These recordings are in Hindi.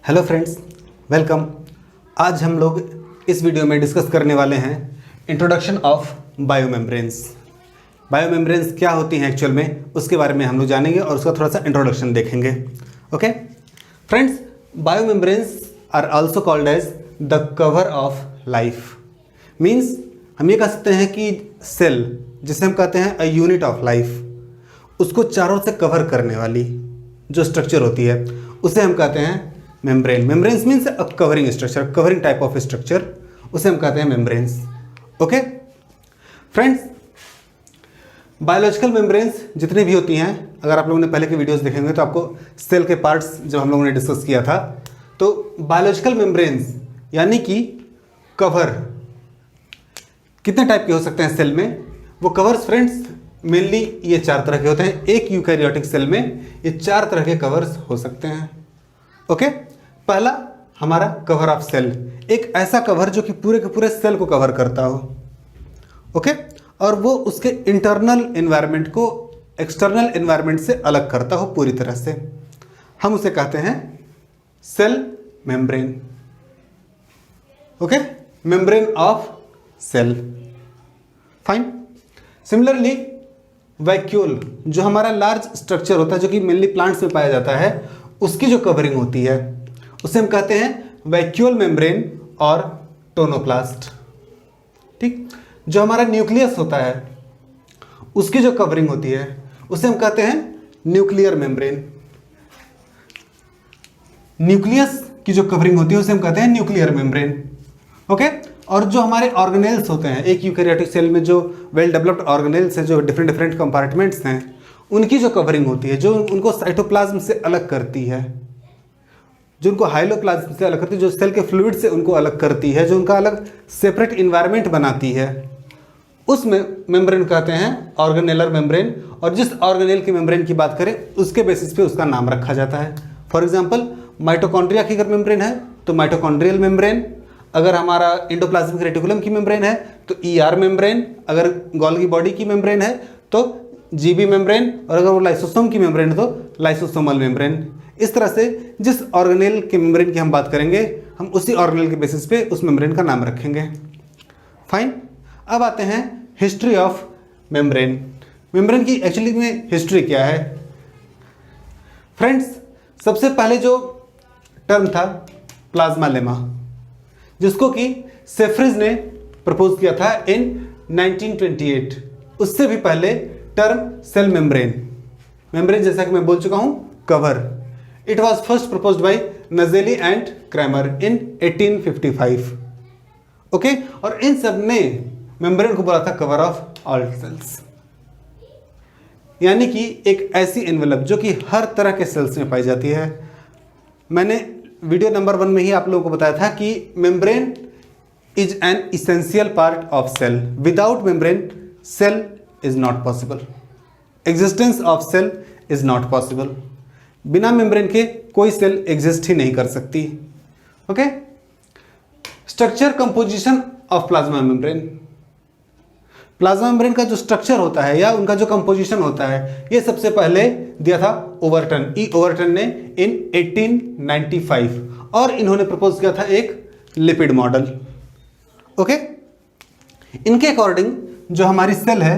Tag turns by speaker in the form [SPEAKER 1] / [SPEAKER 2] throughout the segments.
[SPEAKER 1] Hello friends, welcome. आज हम लोग इस वीडियो में डिस्कस करने वाले हैं इंट्रोडक्शन ऑफ बायोमेम्ब्रेन्स। बायोमेम्ब्रेन्स क्या होती हैं एक्चुअल में, उसके बारे में हम लोग जानेंगे और उसका थोड़ा सा इंट्रोडक्शन देखेंगे। Okay friends, biomembranes are also called as the cover of life. Means हम ये कह सकते हैं कि सेल, जिसे हम कहते हैं अ यूनिट ऑफ लाइफ, उसको चारों से कवर करने वाली जो स्ट्रक्चर होती है उसे हम कहते हैं membrane. Membranes means a covering structure, covering type of structure, उसे हम कहते हैं membranes. Okay friends, biological membranes जितनी भी होती हैं, अगर आप लोगों ने पहले के वीडियोस देखेंगे तो आपको सेल के पार्ट्स जब हम लोगों ने डिस्कस किया था, तो बायोलॉजिकल मेम्ब्रेन्स यानी कि कवर कितने टाइप के हो सकते हैं सेल में। वो कवर्स फ्रेंड्स मेनली ये चार तरह के होते हैं। एक यूकैरियोटिक सेल में ये चार तरह के कवर्स हो सकते हैं। ओके, पहला हमारा कवर ऑफ सेल, एक ऐसा कवर जो कि पूरे के पूरे सेल को कवर करता हो। ओके, और वो उसके इंटरनल एनवायरनमेंट को एक्सटर्नल एनवायरनमेंट से अलग करता हो पूरी तरह से। हम उसे कहते हैं cell membrane. Okay, membrane of cell. Fine. Similarly vacuole, जो हमारा लार्ज स्ट्रक्चर होता है जो कि मेनली प्लांट्स में पाया जाता है, उसकी जो कवरिंग होती है उसे हम कहते हैं वैक्यूल मेम्ब्रेन और टोनोप्लास्ट। ठीक, जो हमारा न्यूक्लियस होता है उसकी जो कवरिंग होती है उसे हम कहते हैं न्यूक्लियर मेम्ब्रेन। न्यूक्लियस की जो कवरिंग होती है उसे हम कहते हैं न्यूक्लियर मेम्ब्रेन। ओके, और जो हमारे ऑर्गेनेल्स होते हैं, एक यूकैरियोटिक सेल में जो वेल डेवलप्ड ऑर्गेनेल्स हैं, जो डिफरेंट डिफरेंट कंपार्टमेंट्स हैं, उनकी जो कवरिंग होती है, जो उनको साइटोप्लाज्म से अलग करती है, जो उनको हाइलोप्लाज्म से अलग करती है, जो सेल के फ्लूइड से उनको अलग करती है, जो उनका अलग सेपरेट इन्वायरमेंट बनाती है, उस मेम्ब्रेन कहते हैं ऑर्गेनेलर मेम्ब्रेन। और जिस ऑर्गेनेल की मेम्ब्रेन की बात करें उसके बेसिस पे उसका नाम रखा जाता है। फॉर एग्जाम्पल, माइटोकॉन्ड्रिया की अगर मेम्ब्रेन है तो माइटोकॉन्ड्रियल मेम्ब्रेन, अगर हमारा एंडोप्लाज्मिक रेटिकुलम की मेम्ब्रेन है तो ईआर मेम्ब्रेन, अगर गोल्गी बॉडी की मेम्ब्रेन है तो जीबी मेम्ब्रेन, और अगर वो लाइसोसोम की मेम्ब्रेन है तो लाइसोसोमल मेम्ब्रेन। इस तरह से जिस ऑर्गेनेल के मेम्ब्रेन की हम बात करेंगे, हम उसी ऑर्गेनेल के बेसिस पे उस मेम्ब्रेन का नाम रखेंगे। फाइन। अब आते हैं हिस्ट्री ऑफ मेम्ब्रेन। मेम्ब्रेन की एक्चुअली में हिस्ट्री क्या है फ्रेंड्स? सबसे पहले जो टर्म था प्लाज्मा लेमा, जिसको कि सेफ्रिज ने प्रपोज किया था इन 1928। उससे भी पहले टर्म सेल मेम्ब्रेन, मेम्ब्रेन जैसा कि मैं बोल चुका हूं cover, it was first proposed by Nageli and Cramer in 1855। Okay, और इन सब ने मेम्ब्रेन को बोला था कवर ऑफ ऑल सेल्स, यानी कि एक ऐसी एनवेलप जो कि हर तरह के सेल्स में पाई जाती है। मैंने वीडियो नंबर 1 में ही आप लोगों को बताया था कि membrane is an essential part of cell. Without membrane cell is not possible, existence of cell is not possible. बिना मेम्ब्रेन के कोई सेल एग्जिस्ट ही नहीं कर सकती। Okay, structure composition of plasma membrane. Plasma membrane का जो स्ट्रक्चर होता है या उनका जो कंपोजिशन होता है, ये सबसे पहले दिया था ओवरटन, ई ओवरटन ने इन 1895, और इन्होंने प्रपोज किया था एक लिपिड मॉडल। ओके, इनके अकॉर्डिंग जो हमारी सेल है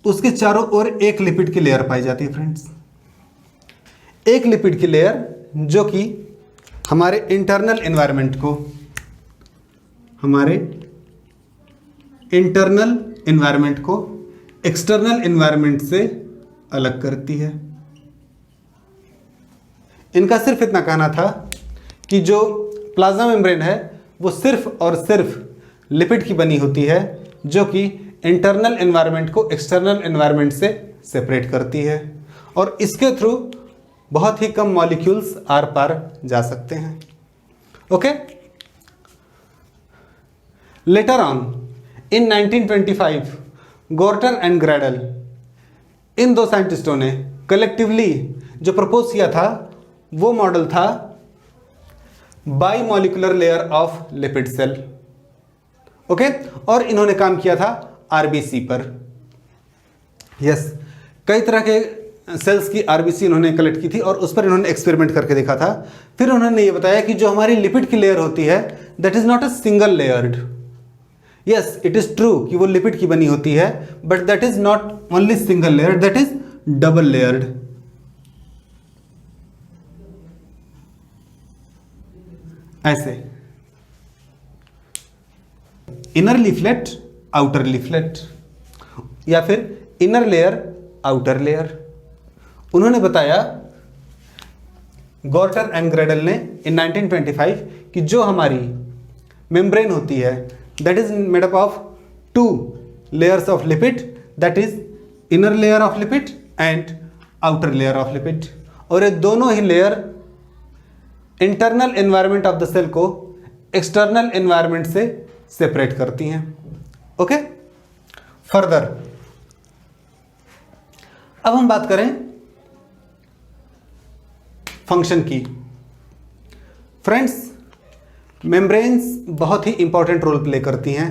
[SPEAKER 1] उसके चारों ओर एक लिपिड की लेयर पाई जाती है फ्रेंड्स। एक लिपिड की लेयर जो कि हमारे इंटरनल एनवायरनमेंट को, हमारे इंटरनल एनवायरनमेंट को एक्सटर्नल एनवायरनमेंट से अलग करती है। इनका सिर्फ इतना कहना था कि जो प्लाज्मा मेम्ब्रेन है वो सिर्फ और सिर्फ लिपिड की बनी होती है, जो कि इंटरनल एनवायरनमेंट को एक्सटर्नल एनवायरनमेंट से सेपरेट करती है, और इसके थ्रू बहुत ही कम मॉलिक्यूल्स आर पार जा सकते हैं। Okay, later on in 1925 Gorter and Grendel, इन दो साइंटिस्टों ने कलेक्टिवली जो प्रपोज किया था वो मॉडल था bimolecular layer of lipid cell. Okay, और इन्होंने काम किया था आरबीसी पर। यस, कई तरह के सेल्स की आरबीसी इन्होंने कलेक्ट की थी और उस पर इन्होंने एक्सपेरिमेंट करके देखा था। फिर उन्होंने ये बताया कि जो हमारी लिपिड की लेयर होती है that is not a single layered. Yes, it is true कि वो लिपिड की बनी होती है, but that is not only single layered, that is double layered. ऐसे इनर लीफलेट, आउटर लीफलेट, या फिर इनर लेयर, आउटर लेयर। उन्होंने बताया, गॉर्टर एंड ग्रेडल ने इन 1925 कि जो हमारी मेम्ब्रेन होती है that is made up of 2 layers of lipid, that is inner layer of lipid and outer layer of lipid. और ये दोनों ही layer internal environment of the cell को एक्सटर्नल एनवायरनमेंट से सेपरेट करती हैं। ओके, फर्दर अब हम बात करें फंक्शन की। फ्रेंड्स, मेम्ब्रेन्स बहुत ही इंपॉर्टेंट रोल प्ले करती हैं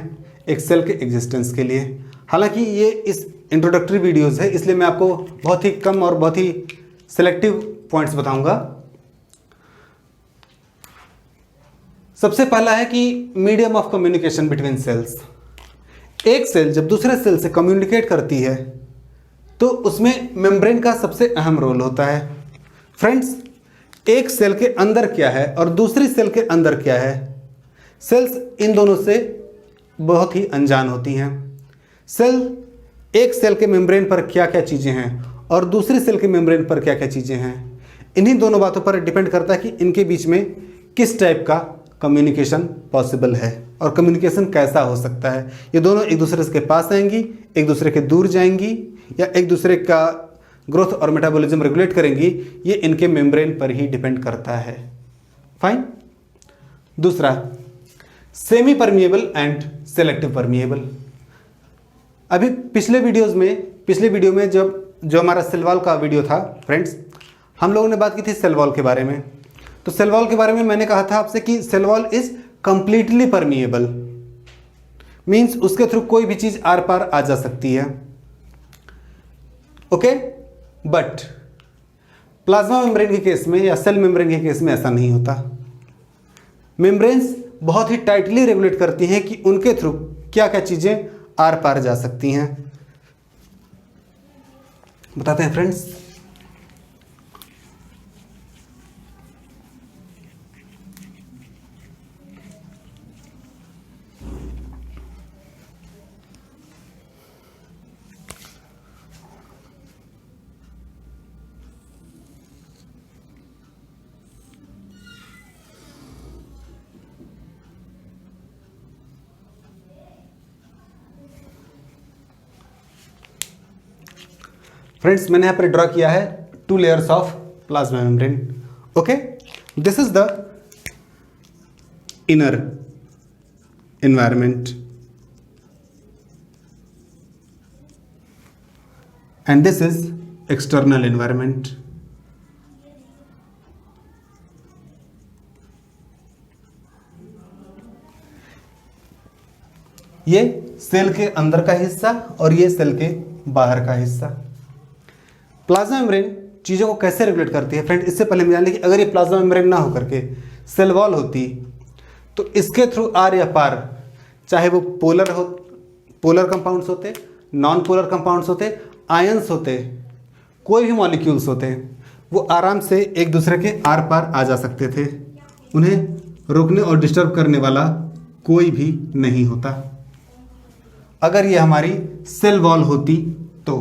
[SPEAKER 1] एक सेल के एग्जिस्टेंस के लिए। हालांकि ये इस इंट्रोडक्टरी वीडियोस है, इसलिए मैं आपको बहुत ही कम और बहुत ही सिलेक्टिव पॉइंट्स बताऊंगा। सबसे पहला है कि medium of communication between cells. एक सेल जब दूसरे सेल से कम्युनिकेट करती है तो उसमें मेम्ब्रेन का सबसे अहम रोल होता है। फ्रेंड्स, एक सेल के अंदर क्या है और दूसरी सेल के अंदर क्या है, सेल्स इन दोनों से बहुत ही अनजान होती हैं। एक सेल के मेम्ब्रेन पर क्या क्या चीज़ें हैं और दूसरी सेल के मेम्ब्रेन पर क्या क्या चीज़ें हैं, इन्हीं दोनों बातों पर डिपेंड करता है कि इनके बीच में किस टाइप का कम्युनिकेशन पॉसिबल है और कम्युनिकेशन कैसा हो सकता है। ये दोनों एक दूसरे के पास आएंगी, एक दूसरे के दूर जाएंगी, या एक दूसरे का ग्रोथ और मेटाबॉलिज्म रेगुलेट करेंगी, ये इनके मेम्ब्रेन पर ही डिपेंड करता है। फाइन। दूसरा, semi permeable and selective permeable. अभी पिछले वीडियो में जो हमारा सेल वॉल का वीडियो था फ्रेंड्स, हम लोगों ने बात की थी सेल वॉल के बारे में। तो सेल वॉल के बारे में मैंने कहा था आपसे कि cell wall is completely permeable, means उसके थ्रू कोई भी चीज आर पार आ जा सकती है। ओके, बट प्लाज्मा मेम्ब्रेन के केस में या सेल मेम्ब्रेन के केस में ऐसा नहीं होता। मेम्ब्रेन्स बहुत ही टाइटली रेगुलेट करती हैं कि उनके थ्रू क्या क्या चीजें आर पार जा सकती हैं। बताते हैं फ्रेंड्स। फ्रेंड्स, मैंने यहाँ पर ड्रॉ किया है 2 layers of plasma membrane. Okay, this is the inner environment and this is external environment. ये सेल के अंदर का हिस्सा और ये सेल के बाहर का हिस्सा। प्लाज्मा मेम्ब्रेन चीज़ों को कैसे रेगुलेट करती है फ्रेंड, इससे पहले हम जान लें कि अगर ये प्लाज्मा मेम्ब्रेन ना होकर के सेल वॉल होती तो इसके थ्रू आर या पार, चाहे वो पोलर कंपाउंड्स होते, नॉन पोलर कंपाउंड्स होते, आयंस होते, कोई भी मॉलिक्यूल्स होते, वो आराम से एक दूसरे के आर पार आ जा सकते थे। उन्हें रोकने और डिस्टर्ब करने वाला कोई भी नहीं होता अगर ये हमारी सेल वॉल होती तो।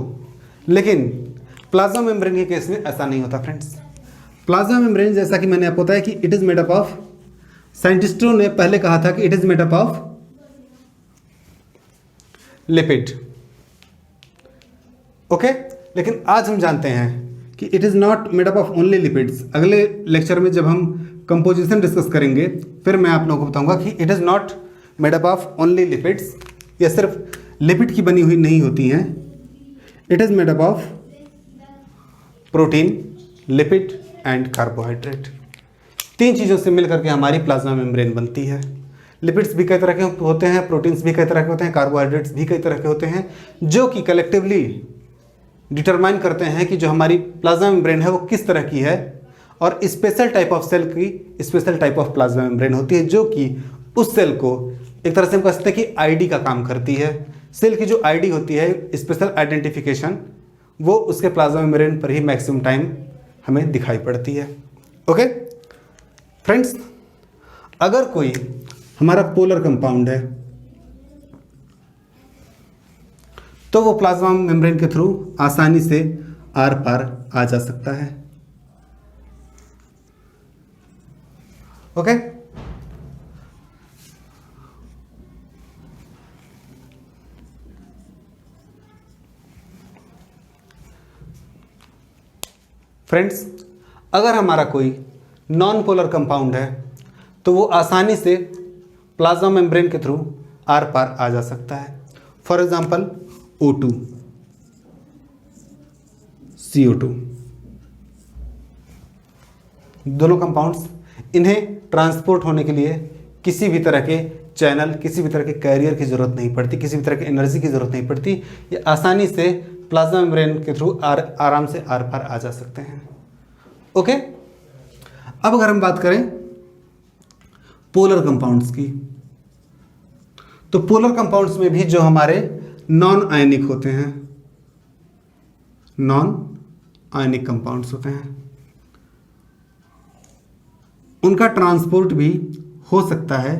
[SPEAKER 1] लेकिन प्लाज्मा मेम्ब्रेन के केस में ऐसा नहीं होता फ्रेंड्स। प्लाज्मा मेम्ब्रेन, जैसा कि मैंने आपको बताया कि it is made up of, साइंटिस्टों ने पहले कहा था कि it is made up of lipid. Okay, लेकिन आज हम जानते हैं कि it is not made up of only lipids. अगले लेक्चर में जब हम कंपोजिशन डिस्कस करेंगे फिर मैं आप लोगों को बताऊंगा कि it is not made up of only lipids. यह सिर्फ लिपिड की बनी हुई नहीं होती हैं, it is made up of protein, lipid and carbohydrate. 3 चीज़ों से मिलकर के हमारी प्लाज्मा मेम्ब्रेन बनती है। लिपिड्स भी कई तरह के होते हैं, प्रोटीन्स भी कई तरह के होते हैं, कार्बोहाइड्रेट्स भी कई तरह के होते हैं, जो कि कलेक्टिवली डिटरमाइन करते हैं कि जो हमारी प्लाज्मा मेम्ब्रेन है वो किस तरह की है, और स्पेशल टाइप ऑफ सेल की special type of plasma membrane होती है जो कि उस सेल को एक तरह से हम कह सकते हैं कि आईडी का काम करती है। सेल की जो आईडी होती है, स्पेशल आइडेंटिफिकेशन, वो उसके प्लाज्मा मेम्ब्रेन पर ही मैक्सिमम टाइम हमें दिखाई पड़ती है। ओके फ्रेंड्स, अगर कोई हमारा पोलर कंपाउंड है तो वो प्लाज्मा मेम्ब्रेन के थ्रू आसानी से आर पार आ जा सकता है। ओके फ्रेंड्स, अगर हमारा कोई नॉन पोलर कंपाउंड है तो वो आसानी से प्लाज्मा मेम्ब्रेन के थ्रू आर पार आ जा सकता है। फॉर एग्जांपल O2, CO2, दोनों कंपाउंड्स, इन्हें ट्रांसपोर्ट होने के लिए किसी भी तरह के चैनल, किसी भी तरह के कैरियर की ज़रूरत नहीं पड़ती, किसी भी तरह की एनर्जी की ज़रूरत नहीं पड़ती। ये आसानी से प्लाज्मा मेम्ब्रेन के थ्रू आराम से आर पार आ जा सकते हैं। ओके, अब अगर हम बात करें पोलर कंपाउंड्स की, तो पोलर कंपाउंड्स में भी जो हमारे नॉन आयनिक होते हैं, नॉन आयनिक कंपाउंड्स होते हैं, उनका ट्रांसपोर्ट भी हो सकता है,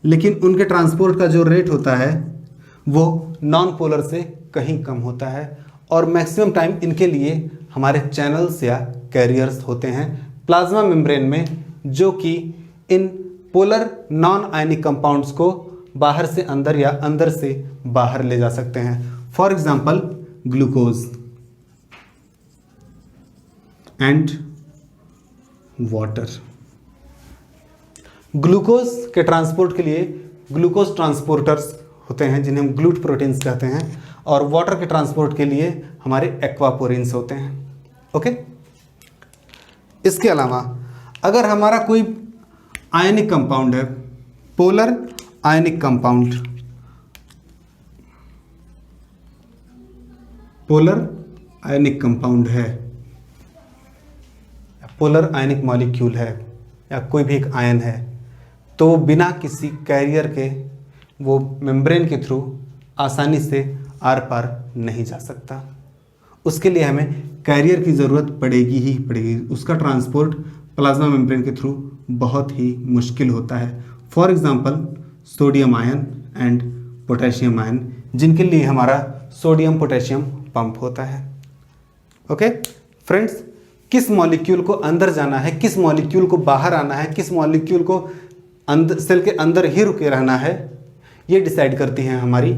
[SPEAKER 1] लेकिन उनके ट्रांसपोर्ट का जो रेट होता है वो नॉन पोलर से कहीं कम होता है, और मैक्सिमम टाइम इनके लिए हमारे चैनल्स या कैरियर्स होते हैं प्लाज्मा मेम्ब्रेन में, जो कि in polar non ionic compounds को बाहर से अंदर या अंदर से बाहर ले जा सकते हैं। For example glucose and water. Glucose के ट्रांसपोर्ट के लिए ग्लूकोज ट्रांसपोर्टर्स होते हैं जिन्हें हम ग्लूट प्रोटीन्स कहते हैं, और वाटर के ट्रांसपोर्ट के लिए हमारे एक्वापोरिन्स होते हैं। ओके, इसके अलावा अगर हमारा कोई आयनिक कंपाउंड है, polar ionic compound, polar ionic compound है, पोलर आयनिक मॉलिक्यूल है, या कोई भी एक आयन है, तो बिना किसी कैरियर के वो मेम्ब्रेन के थ्रू आसानी से आर पार नहीं जा सकता। उसके लिए हमें कैरियर की ज़रूरत पड़ेगी ही पड़ेगी। उसका ट्रांसपोर्ट प्लाज्मा मेम्ब्रेन के थ्रू बहुत ही मुश्किल होता है। For example sodium ion and potassium ion, जिनके लिए हमारा सोडियम पोटेशियम पंप होता है। ओके फ्रेंड्स, किस मॉलिक्यूल को अंदर जाना है, किस मॉलिक्यूल को बाहर आना है, किस मॉलिक्यूल को अंदर सेल के अंदर ही रुके रहना है, ये डिसाइड करती है हमारी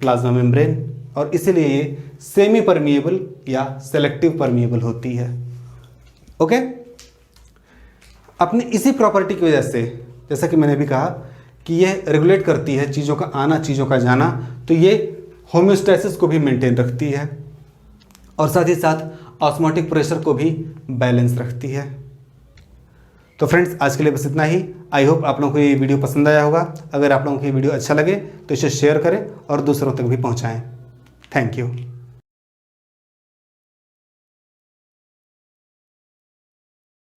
[SPEAKER 1] प्लाज्मा मेम्ब्रेन, और इसीलिए ये सेमी परमिएबल या सेलेक्टिव परमिएबल होती है। ओके, अपनी इसी प्रॉपर्टी की वजह से, जैसा कि मैंने भी कहा कि यह रेगुलेट करती है चीज़ों का आना, चीज़ों का जाना, तो ये होम्योस्टैसिस को भी मेंटेन रखती है, और साथ ही साथ ऑस्मोटिक प्रेशर को भी बैलेंस रखती है। तो फ्रेंड्स, आज के लिए बस इतना ही। आई होप आप लोगों को ये वीडियो पसंद आया होगा। अगर आप लोगों को ये वीडियो अच्छा लगे तो इसे शेयर करें और दूसरों तक भी पहुंचाएं। Thank you.